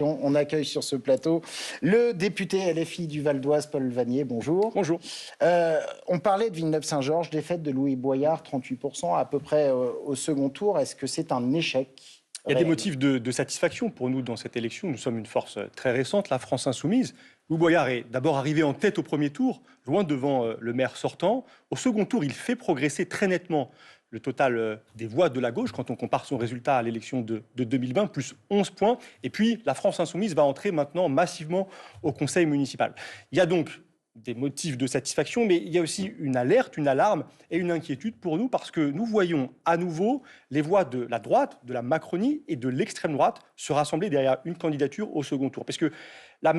On accueille sur ce plateau le député LFI du Val d'Oise, Paul Vannier. Bonjour. Bonjour. On parlait de Villeneuve-Saint-Georges, défaite de Louis Boyard, 38% à peu près au second tour. Est-ce que c'est un échec Il y a des motifs de satisfaction pour nous dans cette élection. Nous sommes une force très récente, la France insoumise. Louis Boyard est d'abord arrivé en tête au premier tour, loin devant le maire sortant. Au second tour, il fait progresser très nettement le total des voix de la gauche quand on compare son résultat à l'élection de 2020, plus 11 points. Et puis, la France insoumise va entrer maintenant massivement au conseil municipal. Il y a donc des motifs de satisfaction, mais il y a aussi une alerte, une alarme et une inquiétude pour nous parce que nous voyons à nouveau les voix de la droite, de la Macronie et de l'extrême droite se rassembler derrière une candidature au second tour. Parce que la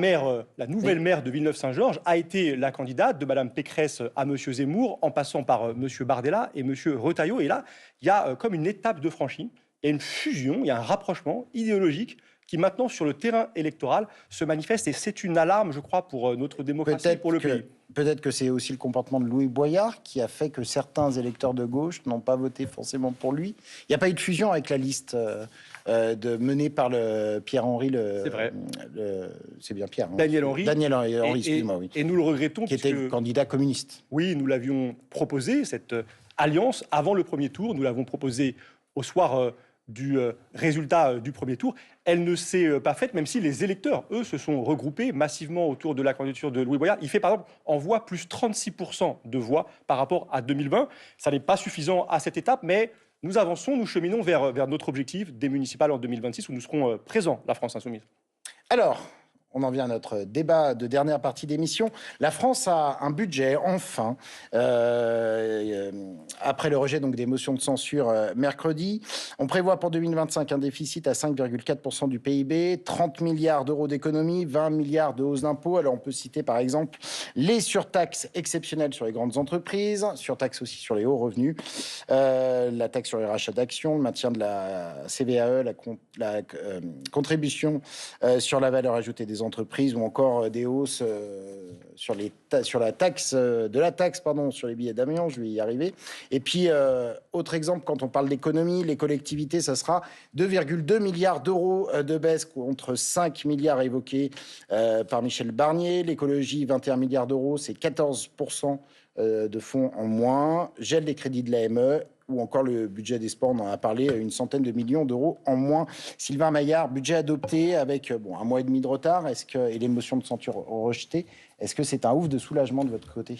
nouvelle maire de Villeneuve-Saint-Georges a été la candidate de Mme Pécresse à M. Zemmour, en passant par M. Bardella et M. Retailleau. Et là, il y a comme une étape de franchie, il y a une fusion, il y a un rapprochement idéologique qui maintenant, sur le terrain électoral, se manifeste. Et c'est une alarme, je crois, pour notre démocratie, pour le pays. Peut-être que c'est aussi le comportement de Louis Boyard qui a fait que certains électeurs de gauche n'ont pas voté forcément pour lui. Il n'y a pas eu de fusion avec la liste menée par le Pierre-Henri. C'est vrai. C'est bien Pierre. Hein. Daniel Henry. Daniel Henry, excuse-moi, oui. Et nous le regrettons. Qui était le candidat communiste. Oui, nous l'avions proposé, cette alliance, avant le premier tour. Nous l'avons proposé au soir du résultat du premier tour. Elle ne s'est pas faite, même si les électeurs, eux, se sont regroupés massivement autour de la candidature de Louis Boyard. Il fait, par exemple, en voix, plus 36% de voix par rapport à 2020. Ça n'est pas suffisant à cette étape, mais nous avançons, nous cheminons vers notre objectif des municipales en 2026, où nous serons présents, la France insoumise. Alors, on en vient à notre débat de dernière partie d'émission. La France a un budget, enfin, après le rejet donc, des motions de censure mercredi. On prévoit pour 2025 un déficit à 5,4% du PIB, 30 milliards d'euros d'économies, 20 milliards de hausses d'impôts. Alors on peut citer par exemple les surtaxes exceptionnelles sur les grandes entreprises, surtaxes aussi sur les hauts revenus, la taxe sur les rachats d'actions, le maintien de la CVAE, la contribution sur la valeur ajoutée des entreprises ou encore des hausses sur la taxe sur les billets d'avion, je vais y arriver. Et puis, autre exemple, quand on parle d'économie, les collectivités, ça sera 2,2 milliards d'euros de baisse contre 5 milliards évoqués par Michel Barnier. L'écologie, 21 milliards d'euros, c'est 14% de fonds en moins. Gel des crédits de l'AME. Ou encore le budget des sports, on en a parlé, une centaine de millions d'euros en moins. Sylvain Maillard, budget adopté avec un mois et demi de retard, et les motions de censure rejetées. Est-ce que c'est un ouf de soulagement de votre côté ?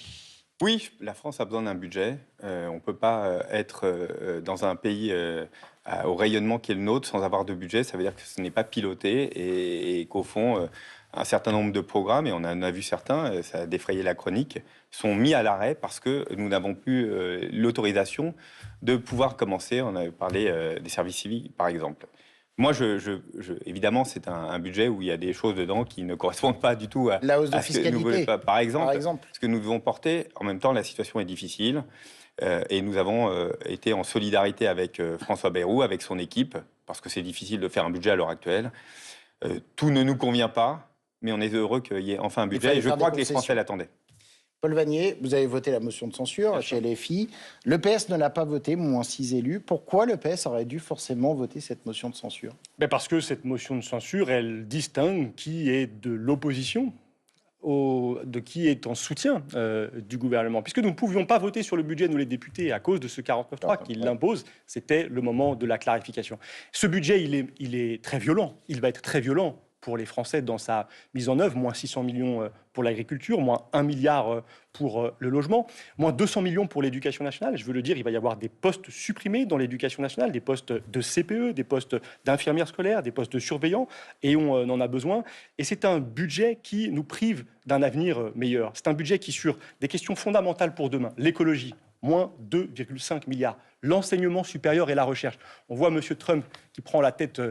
Oui, la France a besoin d'un budget. On ne peut pas être dans un pays au rayonnement qui est le nôtre sans avoir de budget. Ça veut dire que ce n'est pas piloté et qu'au fond, un certain nombre de programmes, et on en a vu certains, ça a défrayé la chronique, sont mis à l'arrêt parce que nous n'avons plus l'autorisation de pouvoir commencer. On a parlé des services civiques, par exemple. Moi, évidemment, c'est un budget où il y a des choses dedans qui ne correspondent pas du tout à la hausse de ce que nous voulons. Par exemple, ce que nous devons porter. En même temps, la situation est difficile et nous avons été en solidarité avec François Bayrou, avec son équipe, parce que c'est difficile de faire un budget à l'heure actuelle. Tout ne nous convient pas, mais on est heureux qu'il y ait enfin un budget et je crois que les Français l'attendaient. Paul Vannier, vous avez voté la motion de censure chez LFI. Le PS ne l'a pas voté, moins 6 élus. Pourquoi le PS aurait dû forcément voter cette motion de censure ? Parce que cette motion de censure, elle distingue qui est de l'opposition de qui est en soutien du gouvernement. Puisque nous ne pouvions pas voter sur le budget, nous les députés, à cause de ce 49.3 qui l'impose, c'était le moment de la clarification. Ce budget, il est très violent. Il va être très violent pour les Français dans sa mise en œuvre, moins 600 millions pour l'agriculture, moins 1 milliard pour le logement, moins 200 millions pour l'éducation nationale. Je veux le dire, il va y avoir des postes supprimés dans l'éducation nationale, des postes de CPE, des postes d'infirmières scolaires, des postes de surveillants, et on en a besoin. Et c'est un budget qui nous prive d'un avenir meilleur. C'est un budget qui, sur des questions fondamentales pour demain, l'écologie, moins 2,5 milliards. L'enseignement supérieur et la recherche. On voit M. Trump qui prend la tête,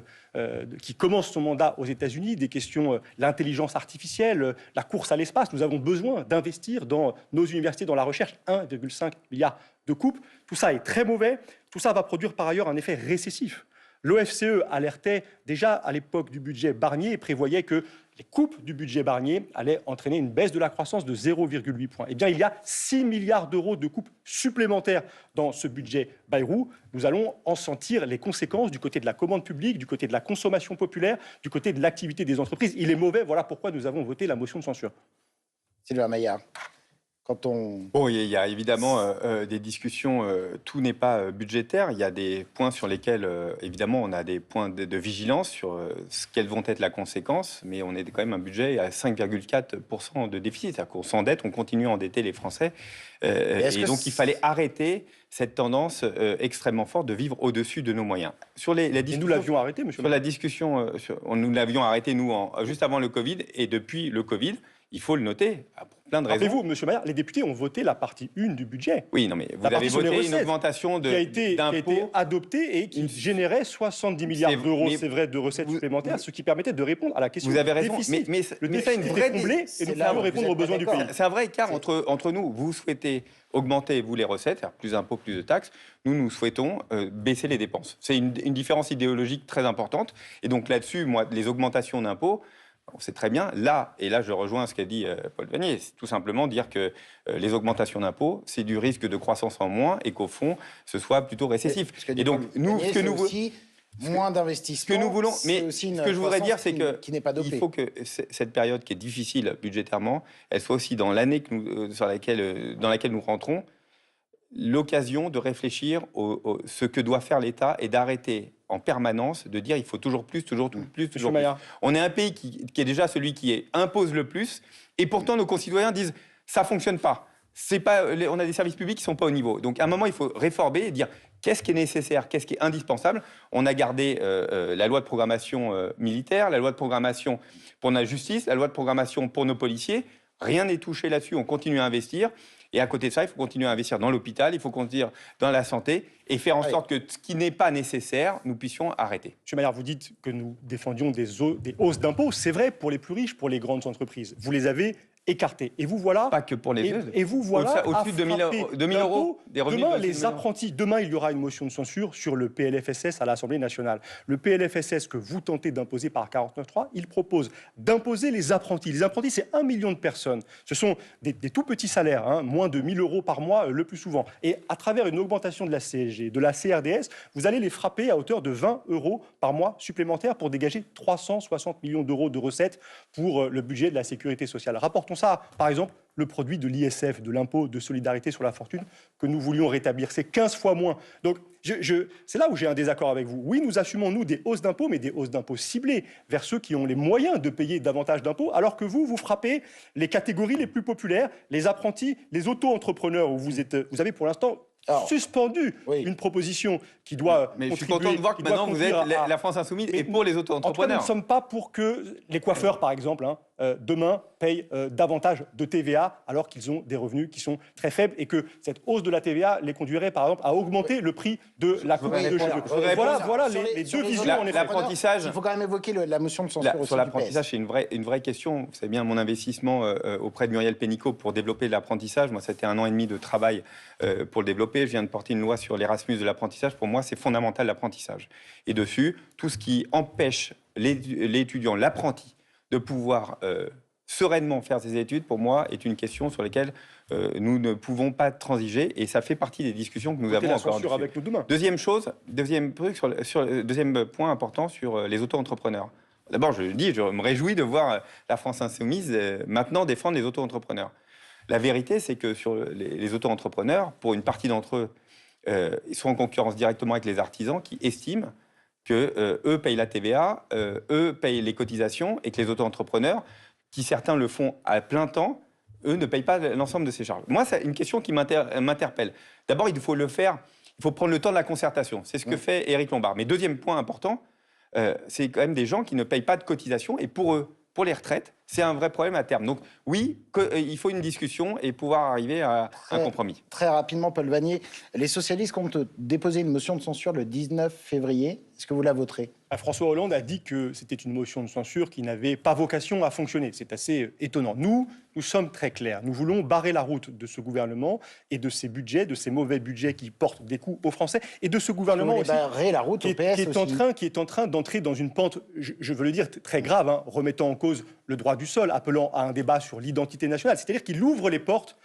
qui commence son mandat aux États-Unis, des questions, l'intelligence artificielle, la course à l'espace. Nous avons besoin d'investir dans nos universités, dans la recherche, 1,5 milliard de coupes. Tout ça est très mauvais. Tout ça va produire par ailleurs un effet récessif. L'OFCE alertait déjà à l'époque du budget Barnier et prévoyait que les coupes du budget Barnier allaient entraîner une baisse de la croissance de 0,8 points. Eh bien, il y a 6 milliards d'euros de coupes supplémentaires dans ce budget Bayrou. Nous allons en sentir les conséquences du côté de la commande publique, du côté de la consommation populaire, du côté de l'activité des entreprises. Il est mauvais, voilà pourquoi nous avons voté la motion de censure. Sylvain Maillard. Quand on... Bon, il y a évidemment des discussions, tout n'est pas budgétaire. Il y a des points sur lesquels, évidemment, on a des points de vigilance sur quelles vont être la conséquence, mais on est quand même un budget à 5,4% de déficit. C'est-à-dire qu'on s'endette, on continue à endetter les Français. Et donc, il fallait arrêter cette tendance extrêmement forte de vivre au-dessus de nos moyens. Sur et nous l'avions arrêté, monsieur. Sur la discussion, nous l'avions arrêté, nous, juste avant le Covid, et depuis le Covid, il faut le noter, pour plein de raisons. Rappelez-vous, monsieur Maillard, les députés ont voté la partie 1 du budget. Oui, non, mais vous avez voté une augmentation qui a été adoptée et qui générait 70 milliards d'euros, c'est vrai, de recettes supplémentaires, ce qui permettait de répondre à la question du déficit. Vous avez raison, mais le déficit une vraie comblé et nous pouvions répondre aux besoins du pays. C'est un vrai écart entre nous. Vous souhaitez augmenter, vous, les recettes, faire plus d'impôts, plus de taxes. Nous souhaitons baisser les dépenses. C'est une différence idéologique très importante. Et donc là-dessus, moi, les augmentations d'impôts, on sait très bien, là je rejoins ce qu'a dit Paul Vannier, c'est tout simplement dire que les augmentations d'impôts, c'est du risque de croissance en moins et qu'au fond, ce soit plutôt récessif. Et donc, ce que nous voulons... Moins d'investissement. Ce que nous voulons, mais ce que je voudrais dire, c'est que il faut que cette période qui est difficile budgétairement, elle soit aussi dans l'année dans laquelle nous rentrons, l'occasion de réfléchir ce que doit faire l'État et d'arrêter en permanence de dire il faut toujours plus, toujours plus. On est un pays qui est déjà celui qui impose le plus, et pourtant nos concitoyens disent ça fonctionne pas. On a des services publics qui sont pas au niveau. Donc à un moment il faut réformer et dire qu'est-ce qui est nécessaire, qu'est-ce qui est indispensable. On a gardé la loi de programmation militaire, la loi de programmation pour la justice, la loi de programmation pour nos policiers. Rien n'est touché là-dessus. On continue à investir. Et à côté de ça, il faut continuer à investir dans l'hôpital, il faut continuer dans la santé et faire en sorte que ce qui n'est pas nécessaire, nous puissions arrêter. Monsieur Maillard, vous dites que nous défendions des hausses d'impôts. C'est vrai pour les plus riches, pour les grandes entreprises. Vous les avez écartés. Et vous voilà... Pas que pour les et vous voilà au-dessus de 2 000 euros, des revenus. Demain, les apprentis, demain, il y aura une motion de censure sur le PLFSS à l'Assemblée nationale. Le PLFSS que vous tentez d'imposer par 49.3, il propose d'imposer les apprentis. Les apprentis, c'est 1 million de personnes. Ce sont des tout petits salaires, moins de 1 000 euros par mois le plus souvent. Et à travers une augmentation de la CSG, de la CRDS, vous allez les frapper à hauteur de 20 euros par mois supplémentaires pour dégager 360 millions d'euros de recettes pour le budget de la sécurité sociale. Rapportons ça, par exemple, le produit de l'ISF, de l'impôt de solidarité sur la fortune, que nous voulions rétablir. C'est 15 fois moins. Donc, c'est là où j'ai un désaccord avec vous. Oui, nous assumons, nous, des hausses d'impôts, mais des hausses d'impôts ciblées vers ceux qui ont les moyens de payer davantage d'impôts, alors que vous frappez les catégories les plus populaires, les apprentis, les auto-entrepreneurs, où vous avez pour l'instant suspendu une proposition qui doit mais je suis content de voir que maintenant vous êtes la France Insoumise et pour les auto-entrepreneurs. En tout cas, nous ne sommes pas pour que les coiffeurs, par exemple, demain, payent davantage de TVA alors qu'ils ont des revenus qui sont très faibles et que cette hausse de la TVA les conduirait, par exemple, à augmenter le prix de la coupe de cheveux. Voilà les deux visions. L'apprentissage. Il faut quand même évoquer la motion de censure. Sur l'apprentissage, c'est une vraie question. Vous savez bien mon investissement auprès de Muriel Pénicaud pour développer l'apprentissage. Moi, c'était 1 an et demi de travail pour le développer. Je viens de porter une loi sur l'Erasmus de l'apprentissage. Pour moi, c'est fondamental l'apprentissage. Et dessus, tout ce qui empêche l'étudiant, l'apprenti, de pouvoir sereinement faire ses études, pour moi, est une question sur laquelle nous ne pouvons pas transiger. Et ça fait partie des discussions que nous avons encore dessus. Avec nous demain. Deuxième point important sur les auto-entrepreneurs. D'abord, je me réjouis de voir la France Insoumise maintenant défendre les auto-entrepreneurs. La vérité, c'est que sur les auto-entrepreneurs, pour une partie d'entre eux, ils sont en concurrence directement avec les artisans qui estiment que eux payent la TVA, eux payent les cotisations et que les auto-entrepreneurs, qui certains le font à plein temps, eux ne payent pas l'ensemble de ces charges. Moi, c'est une question qui m'interpelle. D'abord, il faut le faire, il faut prendre le temps de la concertation. C'est ce que fait Éric Lombard. Mais deuxième point important, c'est quand même des gens qui ne payent pas de cotisations et pour eux, pour les retraites, c'est un vrai problème à terme. Donc oui, il faut une discussion et pouvoir arriver à un compromis. Très rapidement, Paul Vannier, les socialistes comptent déposer une motion de censure le 19 février. Est-ce que vous la voterez ? François Hollande a dit que c'était une motion de censure qui n'avait pas vocation à fonctionner. C'est assez étonnant. Nous sommes très clairs. Nous voulons barrer la route de ce gouvernement et de ses budgets, de ces mauvais budgets qui portent des coups aux Français, et de ce gouvernement aussi barrer la route au PS qui est en train d'entrer dans une pente, je veux le dire, très grave, remettant en cause le droit du sol, appelant à un débat sur l'identité nationale. C'est-à-dire qu'il ouvre les portes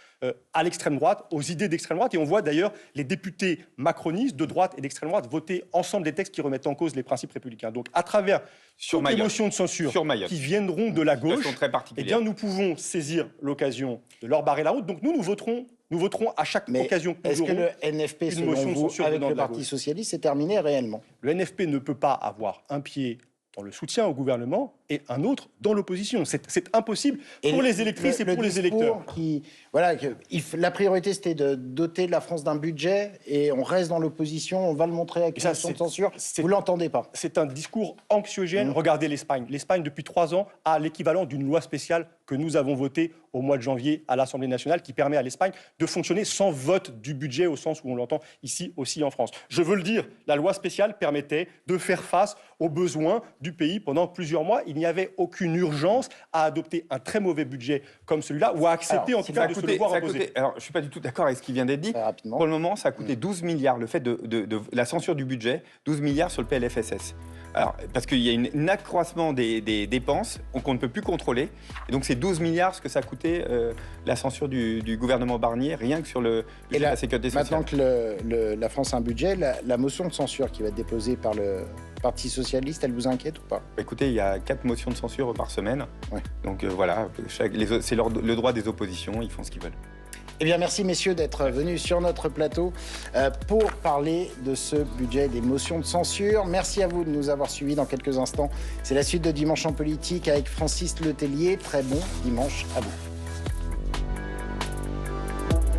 à l'extrême droite, aux idées d'extrême droite, et on voit d'ailleurs les députés macronistes de droite et d'extrême droite voter ensemble des textes qui remettent en cause les principes républicains. Donc à travers toutes les motions de censure qui viendront de la gauche, eh bien, nous pouvons saisir l'occasion de leur barrer la route. Donc nous voterons à chaque occasion que nous aurons. Est-ce que le NFP, selon vous, avec le Parti socialiste, c'est terminé réellement ? Le NFP ne peut pas avoir un pied dans le soutien au gouvernement et un autre dans l'opposition. C'est impossible pour les électrices et pour les électeurs. La priorité, c'était de doter la France d'un budget et on reste dans l'opposition, on va le montrer avec une motion de censure. Vous ne l'entendez pas ? C'est un discours anxiogène. Regardez l'Espagne. L'Espagne, depuis 3 ans, a l'équivalent d'une loi spéciale que nous avons votée au mois de janvier à l'Assemblée nationale, qui permet à l'Espagne de fonctionner sans vote du budget, au sens où on l'entend ici aussi en France. Je veux le dire, la loi spéciale permettait de faire face aux besoins du pays pendant plusieurs mois. Il n'y avait aucune urgence à adopter un très mauvais budget comme celui-là, ou à accepter en tout cas de se le voir imposer. Alors, je ne suis pas du tout d'accord avec ce qui vient d'être dit. Pour le moment, ça a coûté 12 milliards, le fait de la censure du budget, 12 milliards sur le PLFSS. Alors, parce qu'il y a un accroissement des dépenses qu'on ne peut plus contrôler. Et donc, c'est 12 milliards ce que ça a coûté la censure du gouvernement Barnier, rien que sur le budget de la sécurité sociale. Maintenant que la France a un budget, la motion de censure qui va être déposée par le Parti socialiste, elle vous inquiète ou pas ? Écoutez, il y a 4 motions de censure par semaine. Ouais. Donc voilà, c'est le droit des oppositions, ils font ce qu'ils veulent. Eh bien, merci messieurs d'être venus sur notre plateau pour parler de ce budget des motions de censure. Merci à vous de nous avoir suivis. Dans quelques instants, c'est la suite de Dimanche en politique avec Francis Letellier. Très bon dimanche à vous.